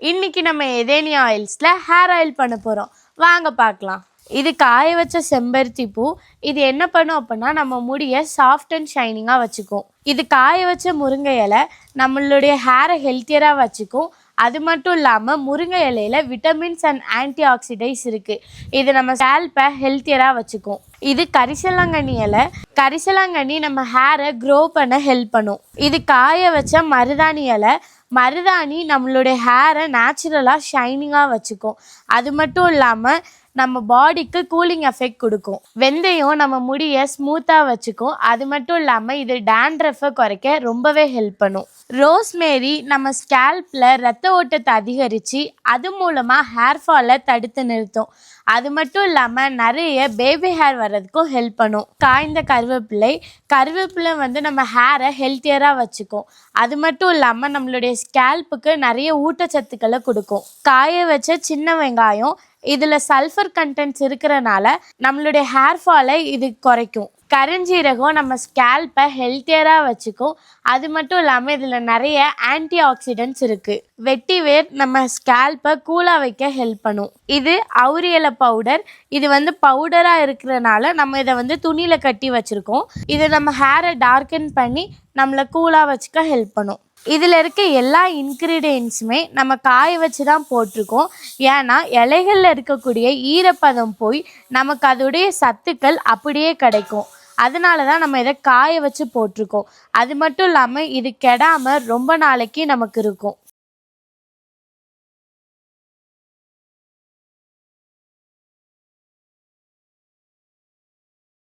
இன்னைக்கு நம்ம எதேனியா ஆயில்ஸில் hair oil பண்ண போகிறோம். வாங்க பார்க்கலாம். இது காய வச்ச செம்பருத்தி பூ. இது என்ன பண்ணும் அப்படின்னா நம்ம முடியை சாஃப்ட் அண்ட் ஷைனிங்காக வச்சுக்கும். இது காய வச்ச முருங்கை இலை நம்மளுடைய ஹேரை ஹெல்த்தியராக வச்சுக்கும். அது மட்டும் இல்லாமல் முருங்கை இலையில் விட்டமின்ஸ் அண்ட் ஆன்டி ஆக்சிடைஸ் இருக்குது. இது நம்ம ஸ்கேல்பை ஹெல்த்தியராக வச்சுக்கும். இது கரிசலாங்கண்ணி இலை. கரிசலாங்கண்ணி நம்ம ஹேரை க்ரோ பண்ண ஹெல்ப் பண்ணும். இது காய வச்ச மருதாணி இலை. மருதாணி நம்மளுடைய ஹேரை நேச்சுரலாக ஷைனிங்காக வச்சுக்கும். அது மட்டும் இல்லாமல் நம்ம பாடிக்கு கூலிங் எஃபெக்ட் கொடுக்கும். வெந்தயம் நம்ம முடியை ஸ்மூத்தாக வச்சுக்கும். அது மட்டும் இல்லாமல் இது டேண்ட்ரஃபை குறைக்க ரொம்பவே ஹெல்ப் பண்ணும். ரோஸ்மேரி நம்ம ஸ்கேல்பில் ரத்த ஓட்டத்தை அதிகரித்து அது மூலமாக ஹேர் ஃபாலை தடுத்து நிறுத்தும். அது மட்டும் இல்லாமல் நிறைய பேபி ஹேர் வர்றதுக்கும் ஹெல்ப் பண்ணும். காய்ந்த கருவேப்பிலை வந்து நம்ம ஹேரை ஹெல்த்தியராக வச்சுக்கும். அது மட்டும் இல்லாமல் நம்மளுடைய ஸ்கேல்புக்கு நிறைய ஊட்டச்சத்துக்களை கொடுக்கும். காய வச்ச சின்ன வெங்காயம் இதில் சல்ஃபர் கண்டென்ட்ஸ் இருக்கிறனால நம்மளுடைய ஹேர் ஃபாலை இது குறைக்கும். கருஞ்சீரகம் நம்ம ஸ்கேல்பை ஹெல்த்தியராக வச்சுக்கும். அது மட்டும் இல்லாமல் இதில் நிறைய ஆன்டி ஆக்சிடென்ட்ஸ் இருக்குது. வெட்டிவேர் நம்ம ஸ்கேல்பை கூலாக வைக்க ஹெல்ப் பண்ணும். இது அவுரி இலை பவுடர். இது வந்து பவுடராக இருக்கிறனால நம்ம இதை வந்து துணியில் கட்டி வச்சுருக்கோம். இது நம்ம ஹேரை டார்க்கன் பண்ணி நம்மளை கூலாக வச்சுக்க ஹெல்ப் பண்ணும். இதில் இருக்க எல்லா இன்க்ரீடியன்ஸுமே நம்ம காய வச்சு தான் போட்டிருக்கோம். ஏன்னா இலைகளில் இருக்கக்கூடிய ஈரப்பதம் போய் நமக்கு அதோடைய சத்துக்கள் அப்படியே கிடைக்கும். அதனால தான் நம்ம இதை காய வச்சு போட்டிருக்கோம். அது மட்டும் இல்லாமல் இது கெடாமல் ரொம்ப நாளைக்கு நமக்கு இருக்கும்.